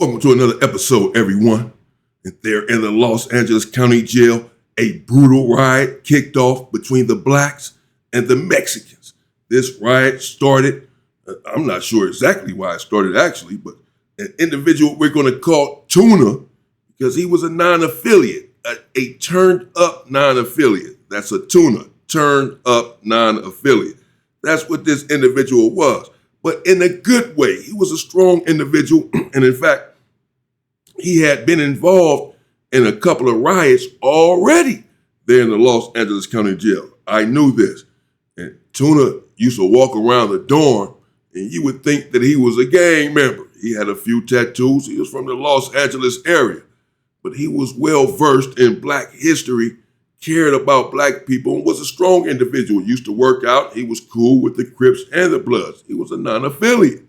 Welcome to another episode, everyone. And there in the Los Angeles County Jail, a brutal riot kicked off between the blacks and the Mexicans. This riot started, I'm not sure exactly why it started actually, but an individual we're going to call Tuna, because he was a non-affiliate, a turned up non-affiliate. That's a Tuna, turned up non-affiliate. That's what this individual was, but in a good way. He was a strong individual, and in fact, he had been involved in a couple of riots already there in the Los Angeles County Jail. I knew this. And Tuna used to walk around the dorm, and you would think that he was a gang member. He had a few tattoos. He was from the Los Angeles area. But he was well-versed in black history, cared about black people, and was a strong individual. Used to work out. He was cool with the Crips and the Bloods. He was a non-affiliate.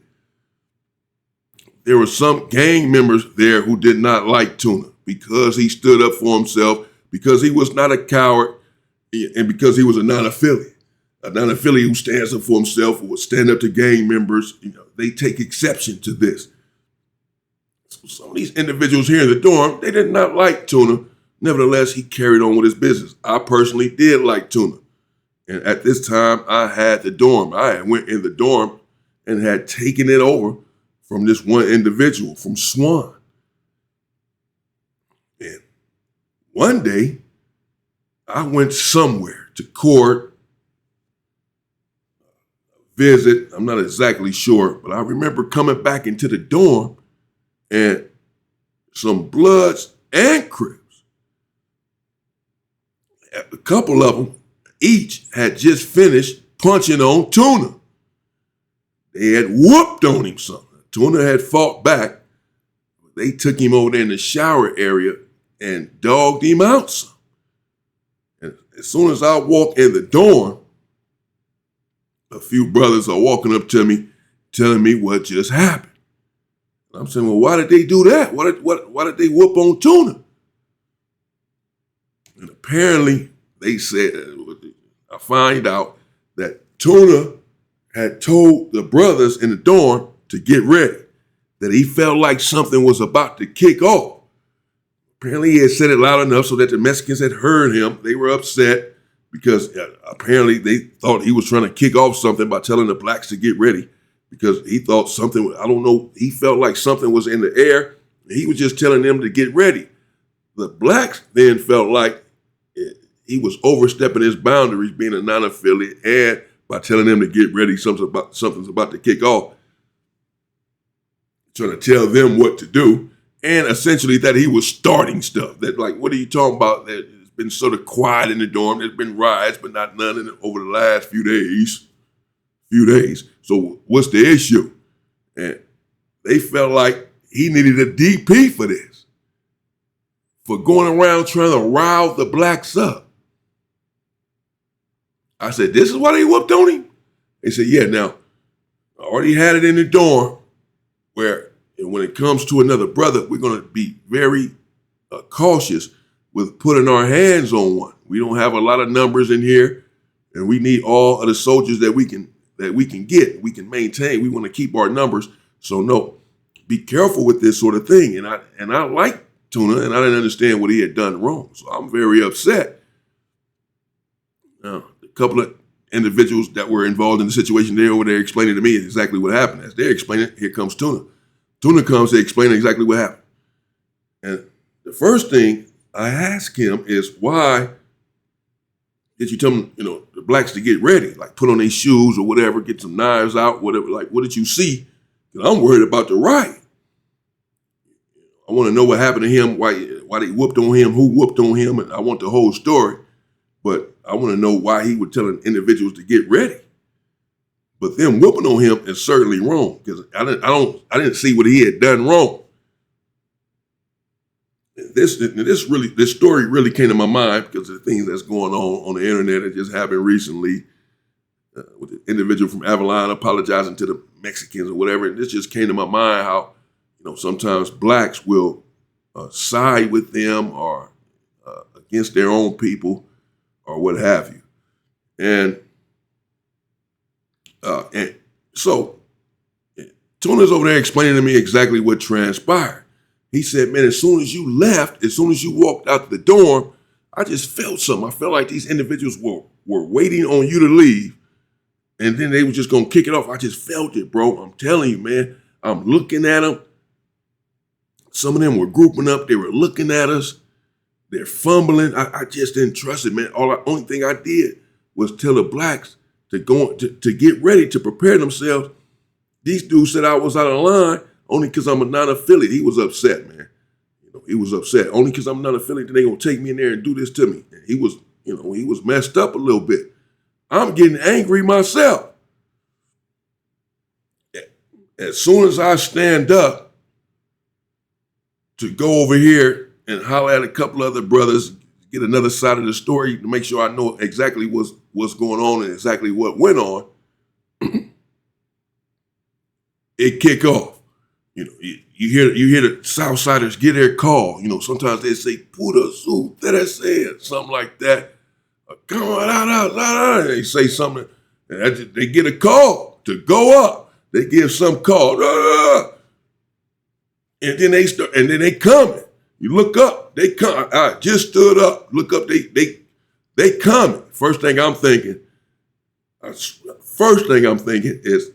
There were some gang members there who did not like Tuna because he stood up for himself, because he was not a coward, and because he was a non-affiliate. A non-affiliate who stands up for himself, who will stand up to gang members, they take exception to this. So some of these individuals here in the dorm, they did not like Tuna. Nevertheless, he carried on with his business. I personally did like Tuna. And at this time, I had the dorm. I had went in the dorm and had taken it over from this one individual, from Swan. And one day, I went somewhere to court, visit, I'm not exactly sure, but I remember coming back into the dorm and some Bloods and Crips, a couple of them, each had just finished punching on Tuna. They had whooped on him something. Tuna had fought back. They took him over there in the shower area and dogged him out some. And as soon as I walk in the dorm, a few brothers are walking up to me, telling me what just happened. I'm saying, well, why did they do that? Why did they whoop on Tuna? And apparently, they said, I find out that Tuna had told the brothers in the dorm to get ready, that he felt like something was about to kick off. Apparently he had said it loud enough so that the Mexicans had heard him. They were upset because apparently they thought he was trying to kick off something by telling the blacks to get ready, because he thought something, I don't know, he felt like something was in the air. He was just telling them to get ready. The blacks then felt like he was overstepping his boundaries, being a non-affiliate, and by telling them to get ready, something's about to kick off, trying to tell them what to do, and essentially that he was starting stuff. That, like, what are you talking about? That it's been sort of quiet in the dorm. There's been riots, but not none over the last few days. So what's the issue? And they felt like he needed a DP for this, for going around trying to rile the blacks up. I said, this is why they whooped on him? They said, yeah, now, I already had it in the dorm where when it comes to another brother, we're going to be very cautious with putting our hands on one. We don't have a lot of numbers in here, and we need all of the soldiers that we can get, we can maintain. We want to keep our numbers. So no, be careful with this sort of thing. And I like Tuna, and I didn't understand what he had done wrong. So I'm very upset. Now, a couple of individuals that were involved in the situation, they're over there explaining to me exactly what happened. As they're explaining, here comes Tuna. Tuna comes to explain exactly what happened. And the first thing I ask him is, why did you tell them, the blacks to get ready, like put on their shoes or whatever, get some knives out, whatever, like, what did you see? Because I'm worried about the riot. I want to know what happened to him, why they whooped on him, who whooped on him, and I want the whole story. But I want to know why he was telling individuals to get ready. But them whooping on him is certainly wrong, because I didn't see what he had done wrong. This story really came to my mind because of the things that's going on the internet. It just happened recently with the individual from Avalon apologizing to the Mexicans or whatever. And this just came to my mind how, sometimes blacks will side with them or against their own people or what have you. And so Tuna's over there explaining to me exactly what transpired. He said, man, as soon as you left, as soon as you walked out the dorm, I just felt something. I felt like these individuals were waiting on you to leave, and then they were just going to kick it off. I just felt it, bro. I'm telling you, man. I'm looking at them. Some of them were grouping up. They were looking at us. They're fumbling. I just didn't trust it, man. Only thing I did was tell the blacks to go to get ready, to prepare themselves. These dudes said I was out of line only because I'm a non-affiliate. He was upset, man. He was upset. Only because I'm not affiliate, then they gonna take me in there and do this to me. And he was messed up a little bit. I'm getting angry myself. As soon as I stand up to go over here and holler at a couple other brothers, get another side of the story to make sure I know exactly what's going on and exactly what went on, it kick off. You hear the Southsiders get their call. Sometimes they say, "Puta su terese," something like that. Come on, they say something, and they get a call to go up. They give some call, and then they coming. You look up, they come. I just stood up. Look up, they coming. First thing I'm thinking is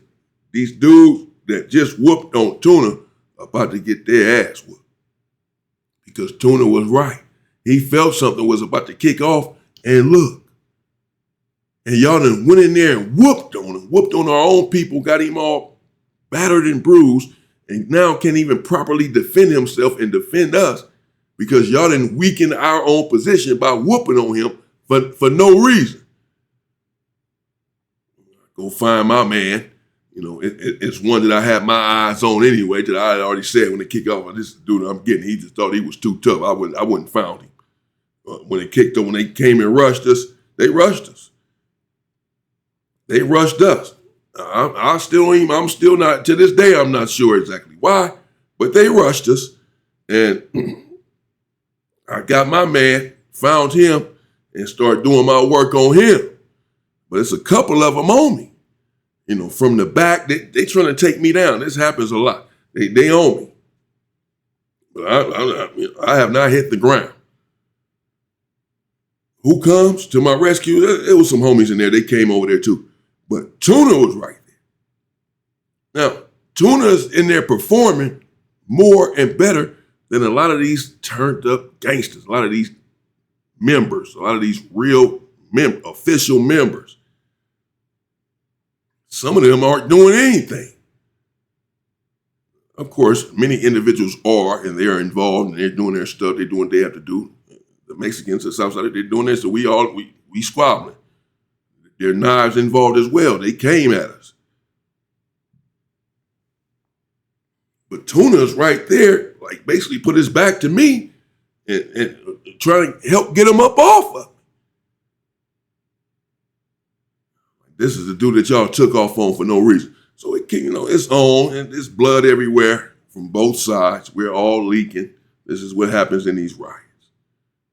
these dudes that just whooped on Tuna about to get their ass whooped. Because Tuna was right. He felt something was about to kick off, and look. And y'all done went in there and whooped on him, whooped on our own people, got him all battered and bruised, and now can't even properly defend himself and defend us because y'all done weakened our own position by whooping on him for no reason. Go find my man. It's one that I had my eyes on anyway, that I had already said when they kicked off, this dude I'm getting, he just thought he was too tough. I wouldn't found him. When they came and rushed us, they rushed us. They rushed us. I'm still not, to this day, I'm not sure exactly why, but they rushed us. And I got my man, found him, and started doing my work on him. But it's a couple of them on me. From the back, they trying to take me down. This happens a lot. They own me. But I have not hit the ground. Who comes to my rescue? There was some homies in there. They came over there too. But Tuna was right there. Now, Tuna's in there performing more and better than a lot of these turned up gangsters, a lot of these members, a lot of these real official members. Some of them aren't doing anything. Of course, many individuals are, and they are involved, and they're doing their stuff. They're doing what they have to do. The Mexicans, the Southside, they're doing this, so we squabbling. There are knives involved as well. They came at us. But Tuna's right there, like basically put his back to me and trying to help get him up off of me. This is the dude that y'all took off on for no reason. So it's on, and there's blood everywhere from both sides. We're all leaking. This is what happens in these riots.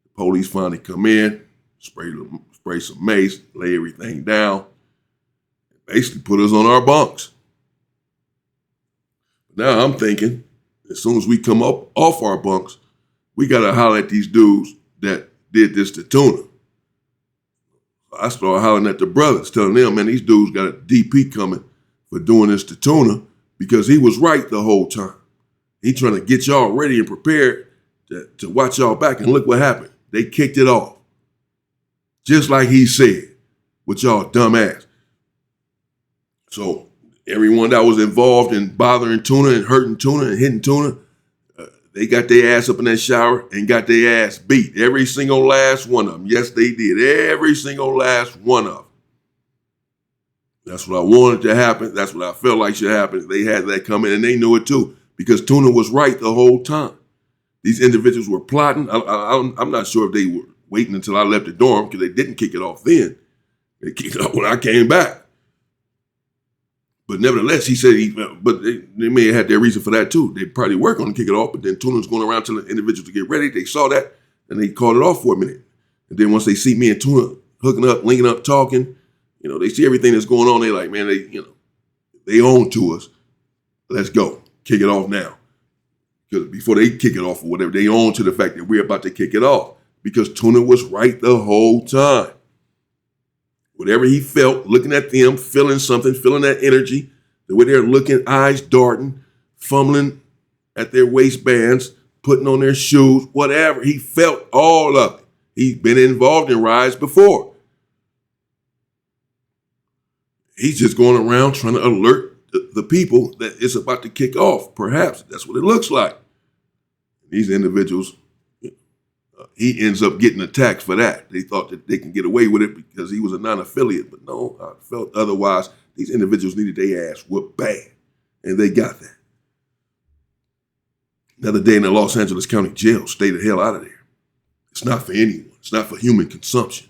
The police finally come in, spray some mace, lay everything down, basically put us on our bunks. Now I'm thinking, as soon as we come up off our bunks, we got to holler at these dudes that did this to Tuna. I started hollering at the brothers, telling them, man, these dudes got a DP coming for doing this to Tuna because he was right the whole time. He trying to get y'all ready and prepared to watch y'all back. And look what happened. They kicked it off. Just like he said, with y'all dumb ass. So everyone that was involved in bothering Tuna and hurting Tuna and hitting Tuna, they got their ass up in that shower and got their ass beat. Every single last one of them. Yes, they did. Every single last one of them. That's what I wanted to happen. That's what I felt like should happen. They had that come in, and they knew it too, because Tuna was right the whole time. These individuals were plotting. I'm not sure if they were waiting until I left the dorm, because they didn't kick it off then. They kicked it off when I came back. But nevertheless, he said, they may have had their reason for that too. They probably were going to kick it off, but then Tuna's going around telling individuals to get ready. They saw that, and they called it off for a minute. And then once they see me and Tuna hooking up, linking up, talking, they see everything that's going on. They like, man, they own to us. let's go. Kick it off now. Because before they kick it off or whatever, they own to the fact that we're about to kick it off. Because Tuna was right the whole time. Whatever he felt, looking at them, feeling something, feeling that energy, the way they're looking, eyes darting, fumbling at their waistbands, putting on their shoes, whatever. He felt all of it. He's been involved in rides before. He's just going around trying to alert the people that it's about to kick off. Perhaps that's what it looks like. These individuals, he ends up getting attacked for that. They thought that they can get away with it because he was a non-affiliate, but no, I felt otherwise. These individuals needed their ass whooped bad, and they got that. Another day in the Los Angeles County Jail. Stay the hell out of there. It's not for anyone. It's not for human consumption.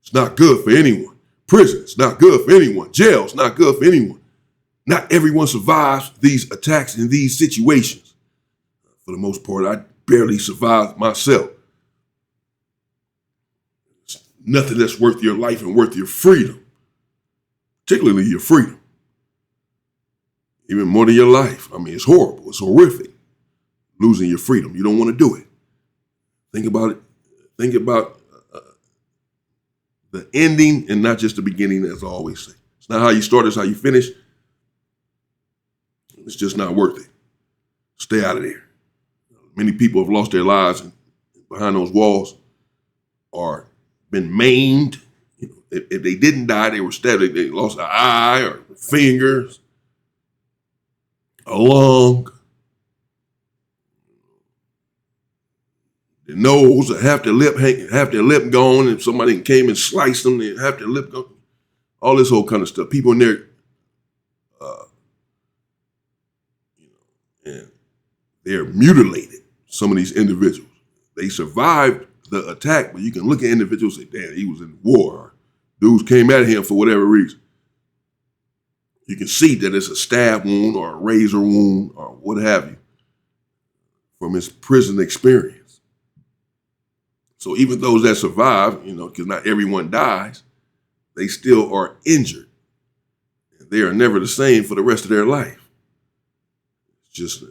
It's not good for anyone. Prison, it's not good for anyone. Jail, it's not good for anyone. Not everyone survives these attacks in these situations. For the most part, I barely survived myself. It's nothing that's worth your life and worth your freedom, particularly your freedom. Even more than your life. I mean, it's horrible. It's horrific. Losing your freedom. You don't want to do it. Think about it. Think about the ending and not just the beginning, as I always say. It's not how you start, it's how you finish. It's just not worth it. Stay out of there. Many people have lost their lives behind those walls or been maimed. You know, if they didn't die, they were stabbed. They lost an eye or fingers, a lung, the nose, or half their lip gone, and somebody came and sliced them, they half their lip gone. All this whole kind of stuff. People in there, and they're mutilated. Some of these individuals, they survived the attack, but you can look at individuals and say, damn, he was in war. Dudes came at him for whatever reason. You can see that it's a stab wound or a razor wound or what have you from his prison experience. So even those that survive, because not everyone dies, they still are injured. They are never the same for the rest of their life. It's just,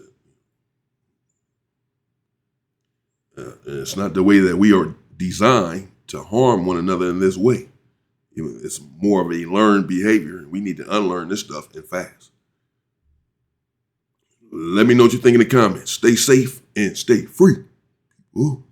it's not the way that we are designed to harm one another in this way. It's more of a learned behavior. We need to unlearn this stuff and fast. Let me know what you think in the comments. Stay safe and stay free. Ooh.